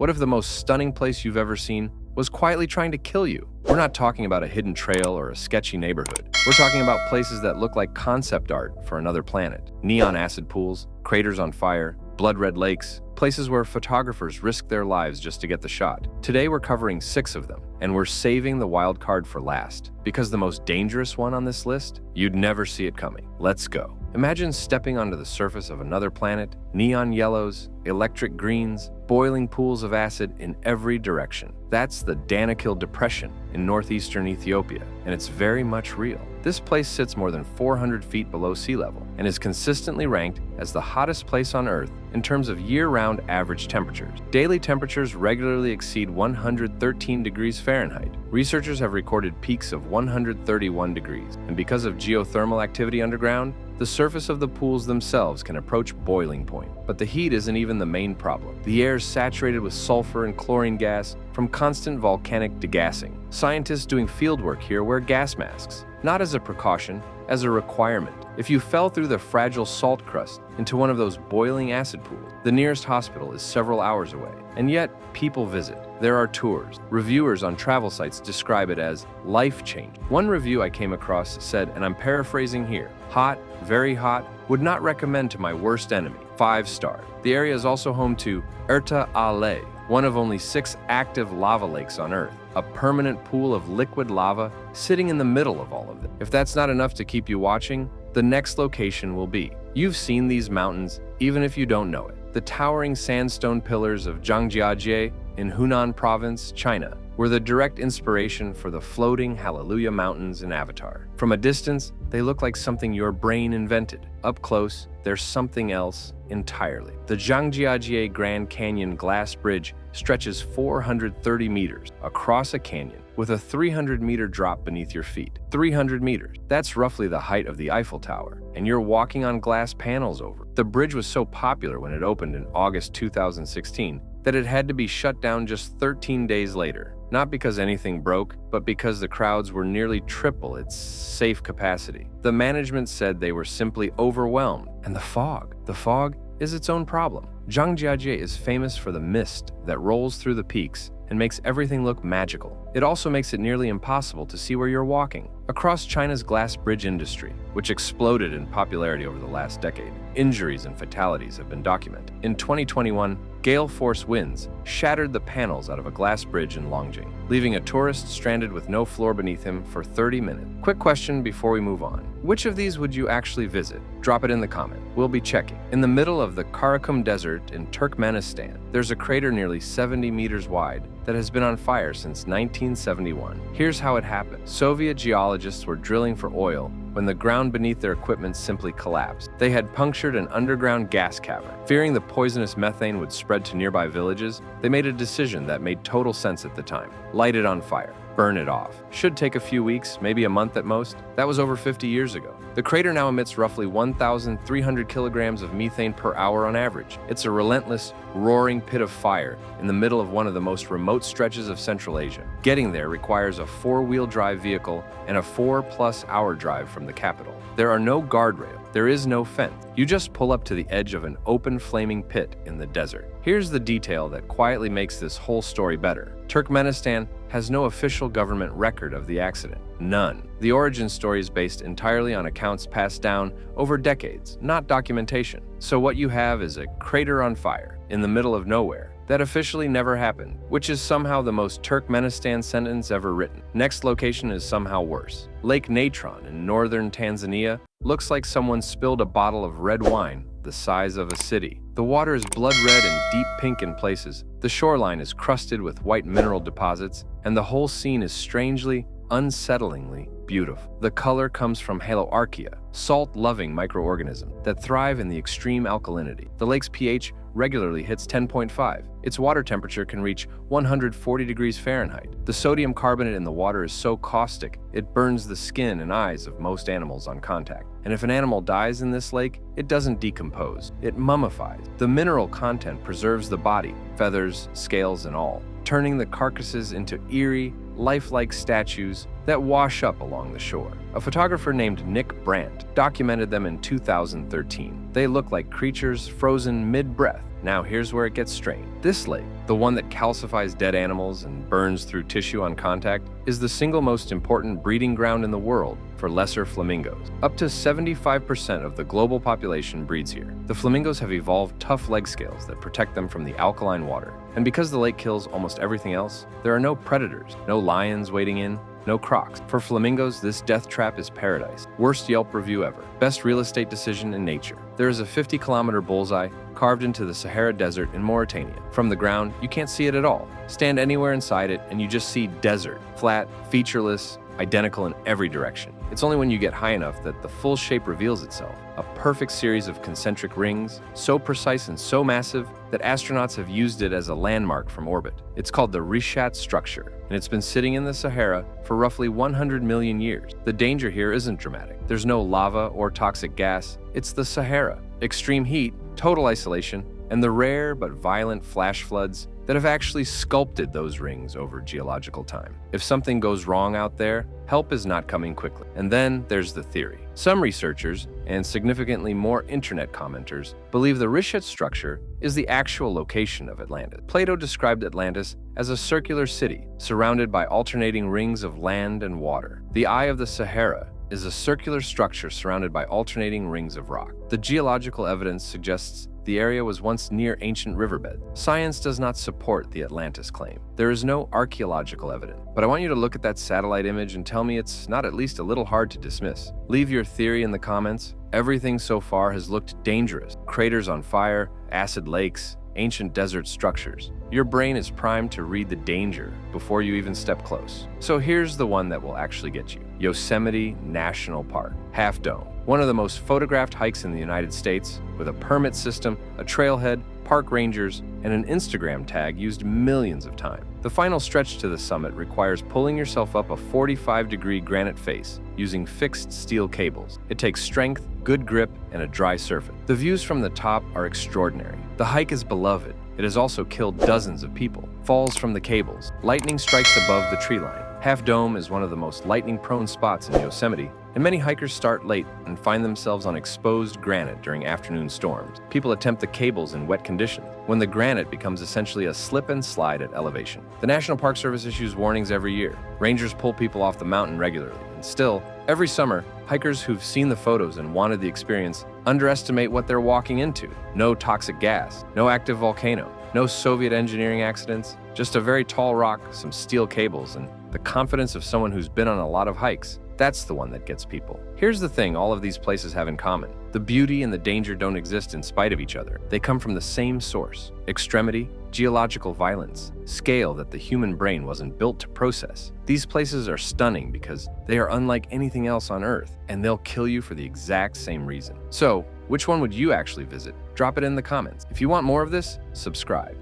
What if the most stunning place you've ever seen was quietly trying to kill you? We're not talking about a hidden trail or a sketchy neighborhood. We're talking about places that look like concept art for another planet. Neon acid pools, craters on fire, blood-red lakes, places where photographers risk their lives just to get the shot. Today we're covering 6 of them, and we're saving the wild card for last, because the most dangerous one on this list, you'd never see it coming. Let's go. Imagine stepping onto the surface of another planet, neon yellows, electric greens, boiling pools of acid in every direction. That's the Danakil Depression in northeastern Ethiopia, and it's very much real. This place sits more than 400 feet below sea level and is consistently ranked as the hottest place on Earth in terms of year-round average temperatures. Daily temperatures regularly exceed 113 degrees Fahrenheit. Researchers have recorded peaks of 131 degrees, and because of geothermal activity underground, the surface of the pools themselves can approach boiling point. But the heat isn't even the main problem. The air is saturated with sulfur and chlorine gas from constant volcanic degassing. Scientists doing fieldwork here wear gas masks, not as a precaution, as a requirement. If you fell through the fragile salt crust into one of those boiling acid pools, the nearest hospital is several hours away. And yet, people visit. There are tours. Reviewers on travel sites describe it as life-changing. One review I came across said, and I'm paraphrasing here, "Hot, very hot, would not recommend to my worst enemy, 5-star. The area is also home to Erta Ale, one of only 6 active lava lakes on Earth, a permanent pool of liquid lava sitting in the middle of all of them. If that's not enough to keep you watching, the next location will be. You've seen these mountains, even if you don't know it. The towering sandstone pillars of Zhangjiajie in Hunan Province, China, were the direct inspiration for the floating Hallelujah Mountains in Avatar. From a distance, they look like something your brain invented. Up close, there's something else entirely. The Zhangjiajie Grand Canyon Glass Bridge stretches 430 meters across a canyon with a 300-meter drop beneath your feet. 300 meters. That's roughly the height of the Eiffel Tower, and you're walking on glass panels over it. The bridge was so popular when it opened in August 2016 that it had to be shut down just 13 days later. Not because anything broke, but because the crowds were nearly triple its safe capacity. The management said they were simply overwhelmed. And the fog is its own problem. Zhangjiajie is famous for the mist that rolls through the peaks and makes everything look magical. It also makes it nearly impossible to see where you're walking. Across China's glass bridge industry, which exploded in popularity over the last decade, injuries and fatalities have been documented. In 2021, gale force winds shattered the panels out of a glass bridge in Longjing, leaving a tourist stranded with no floor beneath him for 30 minutes. Quick question before we move on. Which of these would you actually visit? Drop it in the comment. We'll be checking. In the middle of the Karakum Desert in Turkmenistan, there's a crater nearly 70 meters wide that has been on fire since 1971. Here's how it happened. Soviet geologists were drilling for oil when the ground beneath their equipment simply collapsed. They had punctured an underground gas cavern. Fearing the poisonous methane would spread to nearby villages, they made a decision that made total sense at the time. Light it on fire. Burn it off. Should take a few weeks, maybe a month at most. That was over 50 years ago. The crater now emits roughly 1,300 kilograms of methane per hour on average. It's a relentless, roaring pit of fire in the middle of one of the most remote stretches of Central Asia. Getting there requires a 4-wheel drive vehicle and a 4+ hour drive from the capital. There are no guardrails. There is no fence. You just pull up to the edge of an open flaming pit in the desert. Here's the detail that quietly makes this whole story better. Turkmenistan has no official government record of the accident. None. The origin story is based entirely on accounts passed down over decades, not documentation. So what you have is a crater on fire in the middle of nowhere that officially never happened, which is somehow the most Turkmenistan sentence ever written. Next location is somehow worse. Lake Natron in northern Tanzania looks like someone spilled a bottle of red wine the size of a city. The water is blood red and deep pink in places. The shoreline is crusted with white mineral deposits, and the whole scene is strangely, unsettlingly beautiful. The color comes from Haloarchaea, salt-loving microorganisms that thrive in the extreme alkalinity. The lake's pH regularly hits 10.5. Its water temperature can reach 140 degrees Fahrenheit. The sodium carbonate in the water is so caustic, it burns the skin and eyes of most animals on contact. And if an animal dies in this lake, it doesn't decompose, it mummifies. The mineral content preserves the body, feathers, scales, and all, turning the carcasses into eerie, lifelike statues that wash up along the shore. A photographer named Nick Brandt documented them in 2013. They look like creatures frozen mid-breath, Now here's where it gets strange. This lake, the one that calcifies dead animals and burns through tissue on contact, is the single most important breeding ground in the world for lesser flamingos. Up to 75% of the global population breeds here. The flamingos have evolved tough leg scales that protect them from the alkaline water. And because the lake kills almost everything else, there are no predators, no lions wading in, no crocs. For flamingos, this death trap is paradise. Worst Yelp review ever. Best real estate decision in nature. There is a 50-kilometer bullseye carved into the Sahara Desert in Mauritania. From the ground, you can't see it at all. Stand anywhere inside it and you just see desert, flat, featureless, identical in every direction. It's only when you get high enough that the full shape reveals itself. A perfect series of concentric rings, so precise and so massive that astronauts have used it as a landmark from orbit. It's called the Richat structure, and it's been sitting in the Sahara for roughly 100 million years. The danger here isn't dramatic. There's no lava or toxic gas. It's the Sahara. Extreme heat, total isolation, and the rare but violent flash floods that have actually sculpted those rings over geological time. If something goes wrong out there, help is not coming quickly. And then there's the theory. Some researchers, and significantly more internet commenters, believe the Richat structure is the actual location of Atlantis. Plato described Atlantis as a circular city surrounded by alternating rings of land and water. The Eye of the Sahara is a circular structure surrounded by alternating rings of rock. The geological evidence suggests the area was once near ancient riverbed. Science does not support the Atlantis claim. There is no archaeological evidence. But I want you to look at that satellite image and tell me it's not at least a little hard to dismiss. Leave your theory in the comments. Everything so far has looked dangerous. Craters on fire, acid lakes, ancient desert structures. Your brain is primed to read the danger before you even step close. So here's the one that will actually get you. Yosemite National Park, Half Dome. One of the most photographed hikes in the United States, with a permit system, a trailhead, park rangers, and an Instagram tag used millions of times. The final stretch to the summit requires pulling yourself up a 45-degree granite face using fixed steel cables. It takes strength, good grip, and a dry surface. The views from the top are extraordinary. The hike is beloved. It has also killed dozens of people. Falls from the cables. Lightning strikes above the tree line. Half Dome is one of the most lightning-prone spots in Yosemite, and many hikers start late and find themselves on exposed granite during afternoon storms. People attempt the cables in wet conditions, when the granite becomes essentially a slip and slide at elevation. The National Park Service issues warnings every year. Rangers pull people off the mountain regularly, and still, every summer, hikers who've seen the photos and wanted the experience underestimate what they're walking into. No toxic gas, no active volcano, no Soviet engineering accidents, just a very tall rock, some steel cables, and the confidence of someone who's been on a lot of hikes. That's the one that gets people. Here's the thing all of these places have in common. The beauty and the danger don't exist in spite of each other. They come from the same source: extremity, geological violence, scale that the human brain wasn't built to process. These places are stunning because they are unlike anything else on Earth, and they'll kill you for the exact same reason. So, which one would you actually visit? Drop it in the comments. If you want more of this, subscribe.